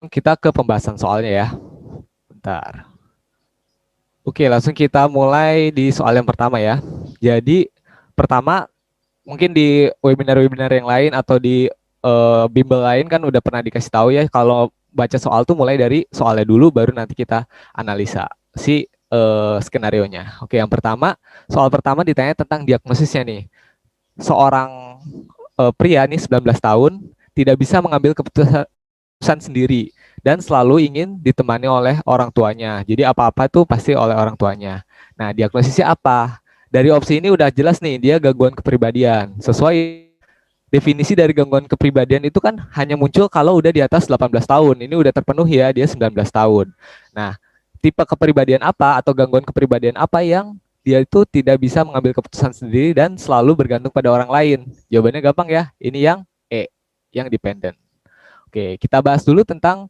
kita ke pembahasan soalnya ya. Bentar. Oke, langsung kita mulai di soal yang pertama ya. Jadi, pertama mungkin di webinar-webinar yang lain atau di bimbel lain kan udah pernah dikasih tahu ya kalau baca soal tuh mulai dari soalnya dulu baru nanti kita analisa si skenario-nya. Oke, yang pertama, soal pertama ditanya tentang diagnosisnya nih. Seorang pria nih 19 tahun tidak bisa mengambil keputusan sendiri dan selalu ingin ditemani oleh orang tuanya. Jadi apa-apa tuh pasti oleh orang tuanya. Nah, diagnosisnya apa? Dari opsi ini udah jelas nih, dia gangguan kepribadian. Sesuai definisi dari gangguan kepribadian itu kan hanya muncul kalau udah di atas 18 tahun. Ini udah terpenuhi ya, dia 19 tahun. Nah, tipe kepribadian apa atau gangguan kepribadian apa yang dia itu tidak bisa mengambil keputusan sendiri dan selalu bergantung pada orang lain? Jawabannya gampang ya. Ini yang E, yang dependent. Oke, kita bahas dulu tentang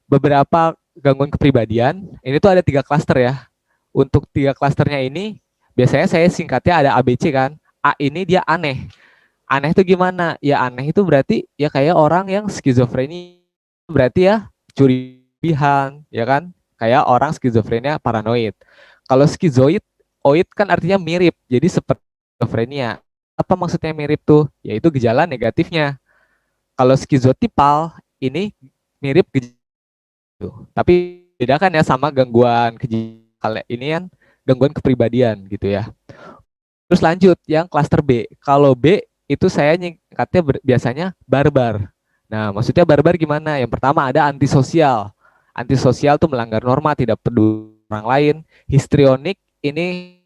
beberapa gangguan kepribadian. Ini tuh ada 3 klaster ya. Untuk 3 klasternya ini, biasanya saya singkatnya ada ABC kan. A ini dia aneh. Aneh itu gimana? Ya aneh itu berarti ya kayak orang yang skizofrenia. Berarti ya curihan, ya kan? Kayak orang skizofrenia paranoid. Kalau skizoid, oid kan artinya mirip. Jadi seperti skizofrenia. Apa maksudnya mirip tuh? Yaitu gejala negatifnya. Kalau skizotipal, ini mirip gejala. Tapi bedakan ya sama gangguan ini kan gangguan kepribadian gitu ya. Terus lanjut yang klaster B. Kalau B itu saya nyingkatnya biasanya barbar. Nah, maksudnya barbar gimana? Yang pertama ada antisosial. Antisosial tuh melanggar norma, tidak peduli orang lain. Histrionik ini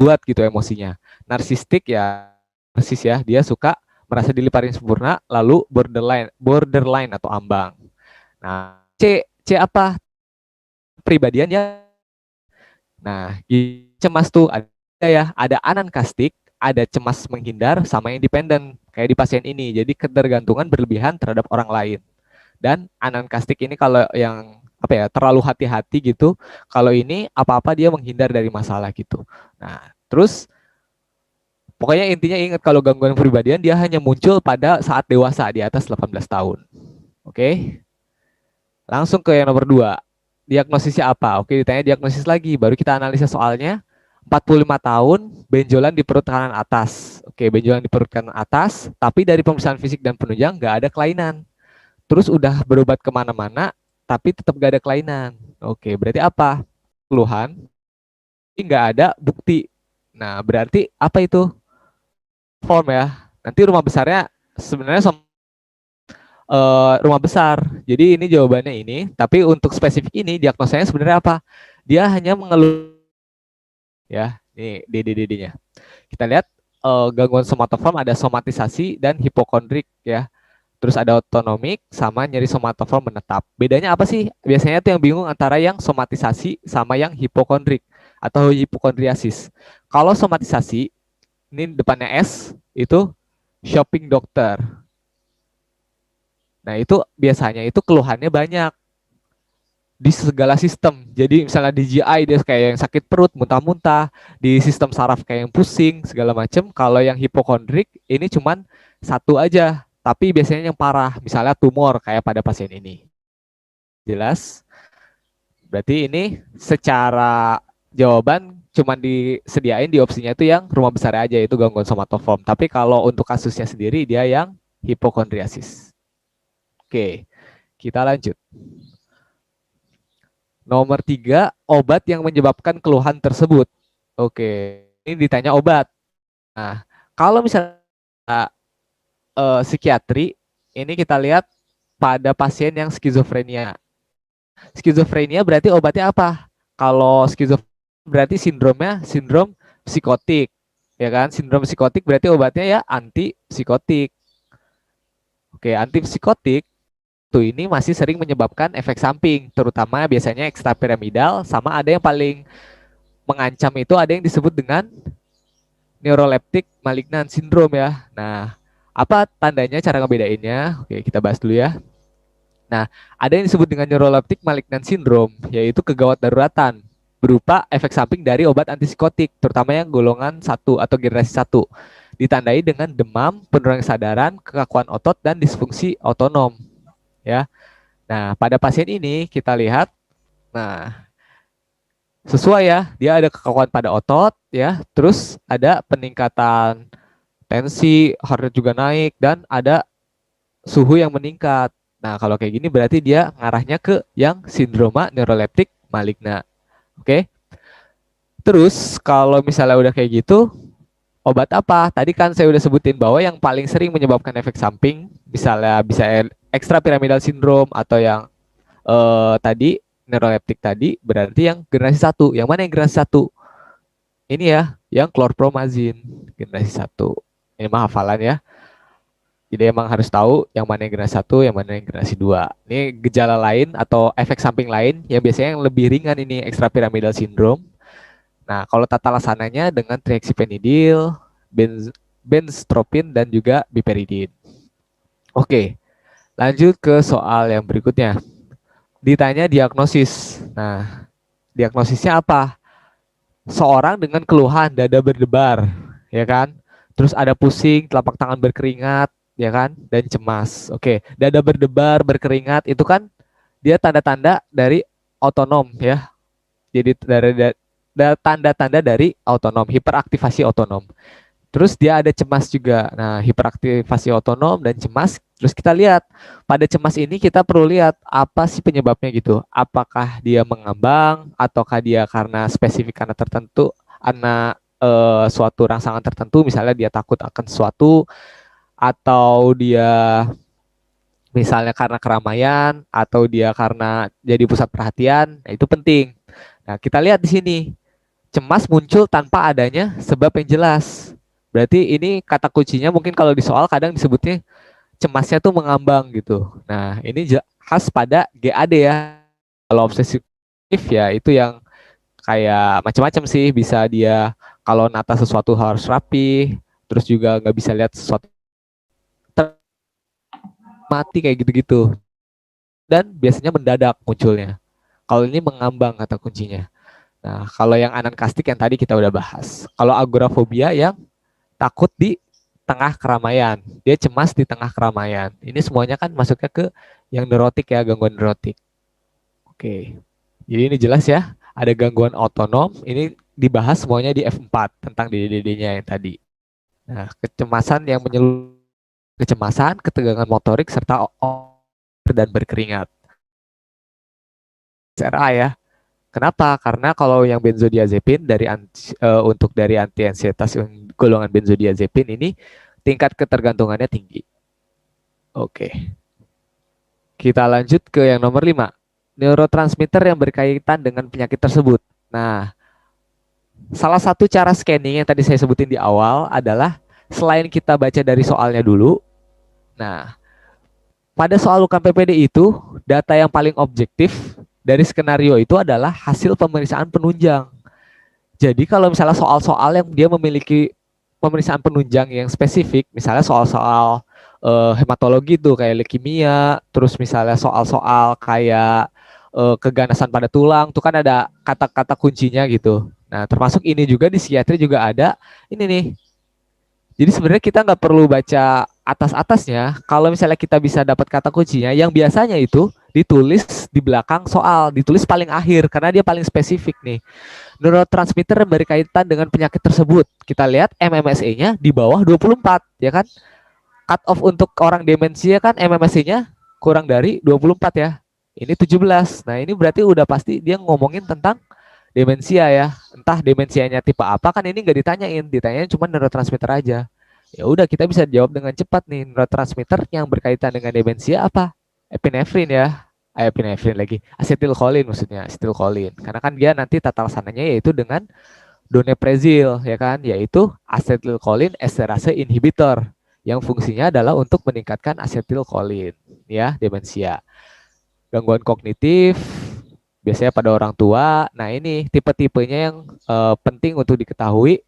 buat gitu emosinya. Narsistik ya narsis ya, dia suka merasa diliparin sempurna lalu borderline atau ambang. Nah, C apa? Pribadian ya. Nah, cemas tuh ada ya, ada anankastik, ada cemas menghindar sama independen kayak di pasien ini. Jadi ketergantungan berlebihan terhadap orang lain. Dan anankastik ini kalau yang apa ya, terlalu hati-hati gitu. Kalau ini apa-apa dia menghindar dari masalah gitu. Nah, terus pokoknya intinya ingat kalau gangguan kepribadian dia hanya muncul pada saat dewasa di atas 18 tahun. Oke? Langsung ke yang nomor 2. Diagnosisnya apa? Oke, ditanya diagnosis lagi. Baru kita analisa soalnya. 45 tahun, benjolan di perut kanan atas. Oke, benjolan di perut kanan atas, tapi dari pemeriksaan fisik dan penunjang nggak ada kelainan. Terus udah berobat kemana-mana, tapi tetap nggak ada kelainan. Oke, berarti apa? Keluhan, tapi nggak ada bukti. Nah, berarti apa itu? Form ya. Nanti rumah besarnya sebenarnya rumah besar. Jadi ini jawabannya ini, tapi untuk spesifik ini diagnosanya sebenarnya apa? Dia hanya mengeluh ya, ini DDD-nya. Kita lihat gangguan somatoform ada somatisasi dan hipokondrik ya. Terus ada otonomik sama nyeri somatoform menetap. Bedanya apa sih? Biasanya tuh yang bingung antara yang somatisasi sama yang hipokondrik atau hipokondriasis. Kalau somatisasi, ini depannya S, itu shopping dokter. Nah, itu biasanya itu keluhannya banyak di segala sistem. Jadi misalnya di GI dia kayak yang sakit perut, muntah-muntah, di sistem saraf kayak yang pusing, segala macam. Kalau yang hipokondrik ini cuman satu aja, tapi biasanya yang parah, misalnya tumor kayak pada pasien ini. Jelas? Berarti ini secara jawaban cuman disediain di opsinya itu yang rumah besar aja, itu gangguan somatoform. Tapi kalau untuk kasusnya sendiri dia yang hipokondriasis. Oke, kita lanjut. Nomor 3, obat yang menyebabkan keluhan tersebut. Oke, ini ditanya obat. Nah, kalau misalnya psikiatri, ini kita lihat pada pasien yang skizofrenia. Skizofrenia berarti obatnya apa? Kalau skizofrenia berarti sindrom psikotik. Ya kan? Sindrom psikotik berarti obatnya ya antipsikotik. Oke, antipsikotik tuh ini masih sering menyebabkan efek samping, terutama biasanya ekstrapiramidal sama ada yang paling mengancam itu ada yang disebut dengan neuroleptic malignant syndrome ya. Nah, apa tandanya cara ngebedainnya? Oke, kita bahas dulu ya. Nah, ada yang disebut dengan neuroleptic malignant syndrome, yaitu kegawat daruratan berupa efek samping dari obat antipsikotik, terutama yang golongan 1 atau generasi 1. Ditandai dengan demam, penurunan kesadaran, kekakuan otot dan disfungsi otonom. Ya. Nah, pada pasien ini kita lihat, nah sesuai ya, dia ada kekakuan pada otot ya, terus ada peningkatan tensi, heart rate juga naik, dan ada suhu yang meningkat. Nah, kalau kayak gini berarti dia ngarahnya ke yang sindroma neuroleptik maligna. Oke. Terus kalau misalnya udah kayak gitu, obat apa? Tadi kan saya udah sebutin bahwa yang paling sering menyebabkan efek samping, misalnya bisa extrapyramidal syndrome atau yang tadi neuroleptik tadi, berarti yang generasi satu. Yang mana yang generasi satu? Ini ya, yang chlorpromazine generasi satu. Ini mah hafalan ya. Jadi emang harus tahu yang mana yang generasi satu, yang mana yang generasi dua. Ini gejala lain atau efek samping lain yang biasanya yang lebih ringan ini extrapyramidal syndrome. Nah, kalau tata laksananya dengan trihexyphenidyl, benztropine dan juga piperidin. Oke, lanjut ke soal yang berikutnya. Ditanya diagnosis. Nah, diagnosisnya apa? Seorang dengan keluhan dada berdebar, ya kan? Terus ada pusing, telapak tangan berkeringat, ya kan? Dan cemas. Oke, dada berdebar, berkeringat itu kan dia tanda-tanda dari otonom ya. Jadi dari tanda-tanda dari otonom, hiperaktivasi otonom. Terus dia ada cemas juga. Nah, hiperaktivasi otonom dan cemas. Terus kita lihat pada cemas ini kita perlu lihat apa sih penyebabnya gitu. Apakah dia mengambang ataukah dia karena spesifik karena tertentu, karena suatu rangsangan tertentu, misalnya dia takut akan sesuatu atau dia misalnya karena keramaian atau dia karena jadi pusat perhatian. Nah, itu penting. Nah, kita lihat di sini. Cemas muncul tanpa adanya sebab yang jelas. Berarti ini kata kuncinya mungkin kalau di soal kadang disebutnya cemasnya tuh mengambang gitu. Nah, ini khas pada GAD ya. Kalau obsesif ya itu yang kayak macam-macam sih, bisa dia kalau nata sesuatu harus rapi, terus juga nggak bisa lihat sesuatu mati kayak gitu-gitu. Dan biasanya mendadak munculnya. Kalau ini mengambang kata kuncinya. Nah, kalau yang anankastik yang tadi kita udah bahas. Kalau agorafobia yang takut di tengah keramaian. Dia cemas di tengah keramaian. Ini semuanya kan masuknya ke yang neurotik ya, gangguan neurotik. Oke. Jadi ini jelas ya, ada gangguan otonom. Ini dibahas semuanya di F4 tentang DDD-nya yang tadi. Nah, kecemasan yang menyeluruh kecemasan, ketegangan motorik serta dan berkeringat. SRA ya. Kenapa? Karena kalau yang benzodiazepin untuk dari anti-ansietas yang golongan benzodiazepin ini tingkat ketergantungannya tinggi. Oke. Kita lanjut ke yang nomor 5. Neurotransmitter yang berkaitan dengan penyakit tersebut. Nah, salah satu cara scanning yang tadi saya sebutin di awal adalah selain kita baca dari soalnya dulu. Nah, pada soal UKM PPD itu, data yang paling objektif dari skenario itu adalah hasil pemeriksaan penunjang. Jadi kalau misalnya soal-soal yang dia memiliki pemeriksaan penunjang yang spesifik, misalnya soal-soal hematologi tuh kayak leukemia, terus misalnya soal-soal kayak keganasan pada tulang, tuh kan ada kata-kata kuncinya gitu. Nah, termasuk ini juga di psikiatri juga ada ini nih. Jadi sebenarnya kita nggak perlu baca atas-atasnya. Kalau misalnya kita bisa dapat kata kuncinya, yang biasanya itu ditulis di belakang soal, ditulis paling akhir karena dia paling spesifik nih. Neurotransmitter yang berkaitan dengan penyakit tersebut. Kita lihat MMSE-nya di bawah 24, ya kan? Cut off untuk orang demensia kan MMSE-nya kurang dari 24 ya. Ini 17. Nah, ini berarti udah pasti dia ngomongin tentang demensia ya. Entah demensianya tipe apa kan ini nggak ditanyain, ditanyain cuma neurotransmitter aja. Ya udah kita bisa jawab dengan cepat nih, neurotransmitter yang berkaitan dengan demensia apa? Epinefrin ya. Epinefrin lagi. Asetilkolin maksudnya, asetilkolin. Karena kan dia nanti tata laksananya yaitu dengan donepezil ya kan, yaitu asetilkolin esterase inhibitor yang fungsinya adalah untuk meningkatkan asetilkolin ya, demensia. Gangguan kognitif biasanya pada orang tua. Nah, ini tipe-tipenya yang penting untuk diketahui,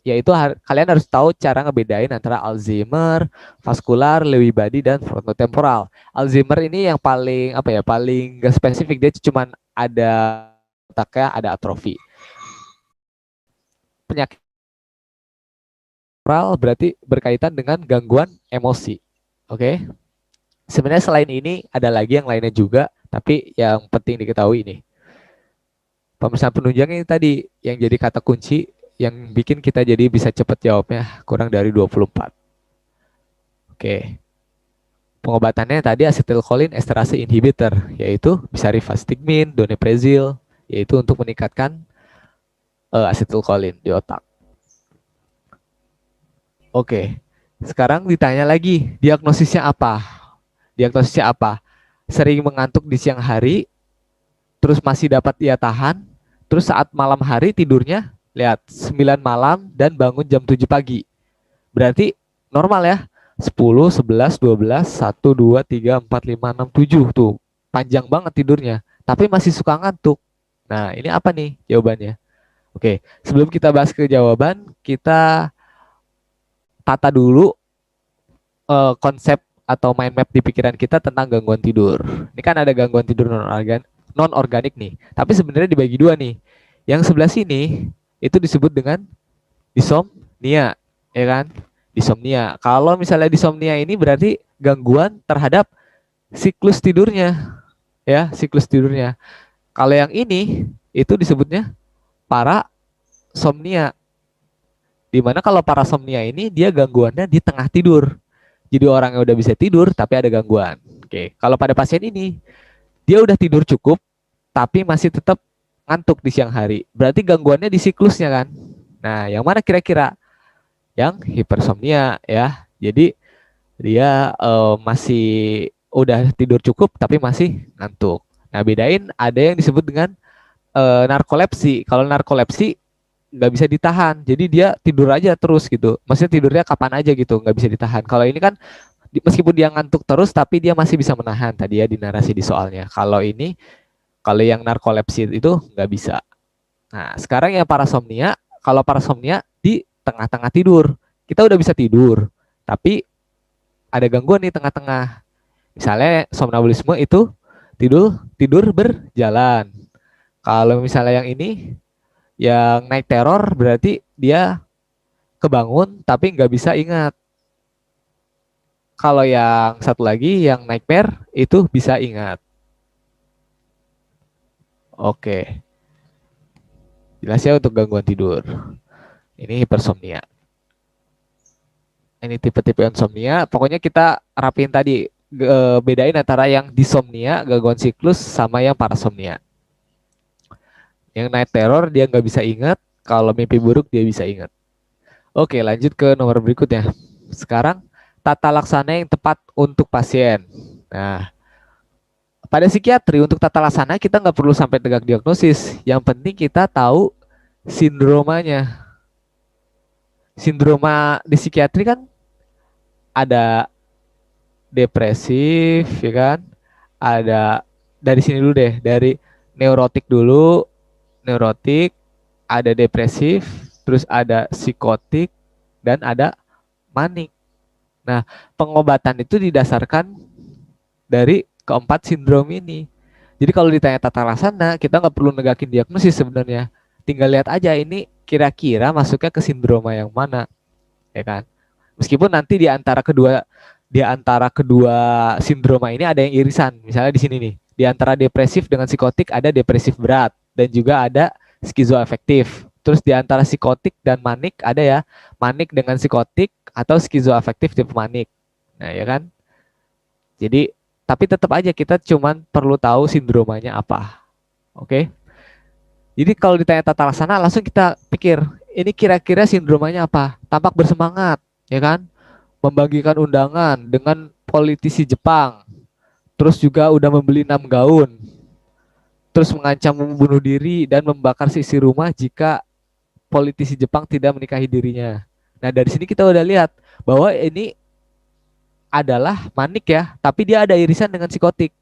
yaitu kalian harus tahu cara ngebedain antara Alzheimer, vaskular, Lewy body, dan frontotemporal. Alzheimer ini yang paling apa ya, paling gak spesifik, dia cuma ada otaknya ada atrofi. Penyakit temporal berarti berkaitan dengan gangguan emosi. Oke. Sebenarnya selain ini ada lagi yang lainnya juga, tapi yang penting diketahui ini. Pemeriksaan penunjang ini tadi yang jadi kata kunci yang bikin kita jadi bisa cepat jawabnya kurang dari 24. Oke. Pengobatannya tadi acetylcholine esterase inhibitor, yaitu bisa rivastigmine, donepezil, yaitu untuk meningkatkan acetylcholine di otak. Oke. Sekarang ditanya lagi, diagnosisnya apa? Diagnosisnya apa? Sering mengantuk di siang hari, terus masih dapat ia tahan, terus saat malam hari tidurnya, lihat 9 malam dan bangun jam 7 pagi. Berarti normal ya. 10, 11, 12, 1, 2, 3, 4, 5, 6, 7 tuh. Panjang banget tidurnya. Tapi masih suka ngantuk. Nah, ini apa nih jawabannya? Oke, sebelum kita bahas ke jawaban, kita tata dulu konsep atau mind map di pikiran kita tentang gangguan tidur. Ini kan ada gangguan tidur non organik nih. Tapi sebenarnya dibagi dua nih. Yang sebelah sini itu disebut dengan disomnia, ya kan? Disomnia. Kalau misalnya disomnia ini berarti gangguan terhadap siklus tidurnya, ya, siklus tidurnya. Kalau yang ini itu disebutnya parasomnia. Dimana kalau parasomnia ini dia gangguannya di tengah tidur. Jadi orang yang udah bisa tidur tapi ada gangguan. Oke, kalau pada pasien ini dia udah tidur cukup tapi masih tetap ngantuk di siang hari. Berarti gangguannya di siklusnya kan. Nah, yang mana kira-kira? Yang hipersomnia ya. Jadi dia masih udah tidur cukup tapi masih ngantuk. Nah, bedain ada yang disebut dengan narkolepsi. Kalau narkolepsi nggak bisa ditahan, jadi dia tidur aja terus gitu. Maksudnya tidurnya kapan aja gitu, nggak bisa ditahan. Kalau ini kan meskipun dia ngantuk terus, tapi dia masih bisa menahan. Tadi ya di narasi di soalnya. Kalau ini, kalau yang narkolepsi itu nggak bisa. Nah, sekarang yang parasomnia, kalau parasomnia di tengah-tengah tidur, kita udah bisa tidur, tapi ada gangguan di tengah-tengah. Misalnya somnambulisme itu tidur tidur berjalan. Kalau misalnya yang ini, yang naik teror berarti dia kebangun tapi nggak bisa ingat. Kalau yang satu lagi yang nightmare itu bisa ingat. Oke, jelas ya untuk gangguan tidur. Ini hipersomnia. Ini tipe-tipe insomnia. Pokoknya kita rapiin tadi, bedain antara yang disomnia, gangguan siklus, sama yang parasomnia. Yang night terror dia nggak bisa ingat, kalau mimpi buruk dia bisa ingat. Oke, lanjut ke nomor berikutnya. Sekarang tata laksana yang tepat untuk pasien. Nah, pada psikiatri untuk tata laksana kita nggak perlu sampai tegak diagnosis. Yang penting kita tahu sindromanya. Sindroma di psikiatri kan ada depresif, ya kan? Ada dari sini dulu deh, dari neurotik dulu, neurotik, ada depresif, terus ada psikotik, dan ada manik. Nah, pengobatan itu didasarkan dari keempat sindrom ini. Jadi kalau ditanya tata laksana, kita nggak perlu negakin diagnosis sebenarnya. Tinggal lihat aja ini kira-kira masuknya ke sindroma yang mana, ya kan? Meskipun nanti di antara kedua sindroma ini ada yang irisan. Misalnya di sini nih, di antara depresif dengan psikotik ada depresif berat dan juga ada skizoafektif. Terus di antara psikotik dan manik ada ya manik dengan psikotik atau skizoafektif tipe manik. Nah, ya kan? Jadi tapi tetap aja kita cuman perlu tahu sindromanya apa. Oke? Jadi kalau ditanya tata laksana langsung kita pikir, ini kira-kira sindromanya apa? Tampak bersemangat, ya kan? Membagikan undangan dengan politisi Jepang, terus juga udah membeli 6 gaun, terus mengancam membunuh diri dan membakar sisi rumah jika politisi Jepang tidak menikahi dirinya. Nah, dari sini kita udah lihat bahwa ini adalah manik ya, tapi dia ada irisan dengan psikotik.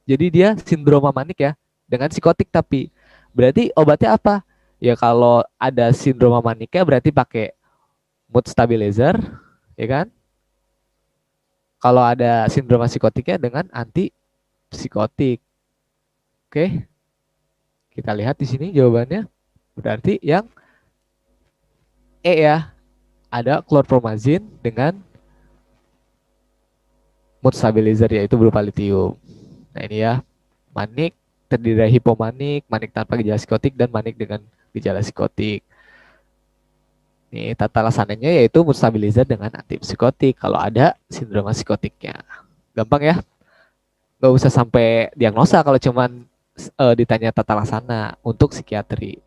Jadi dia sindroma manik ya, dengan psikotik tapi berarti obatnya apa? Ya kalau ada sindroma maniknya berarti pakai mood stabilizer, ya kan? Kalau ada sindroma psikotiknya dengan anti psikotik. Oke, kita lihat di sini jawabannya. Berarti yang E ya, ada chlorpromazine dengan mood stabilizer yaitu berupa litium. Nah ini ya, manik terdiri dari hipomanik, manik tanpa gejala psikotik, dan manik dengan gejala psikotik. Nih tata laksananya yaitu mood stabilizer dengan antipsikotik kalau ada sindroma psikotiknya. Gampang ya, nggak usah sampai diagnosa kalau cuman ditanya tata laksana untuk psikiatri.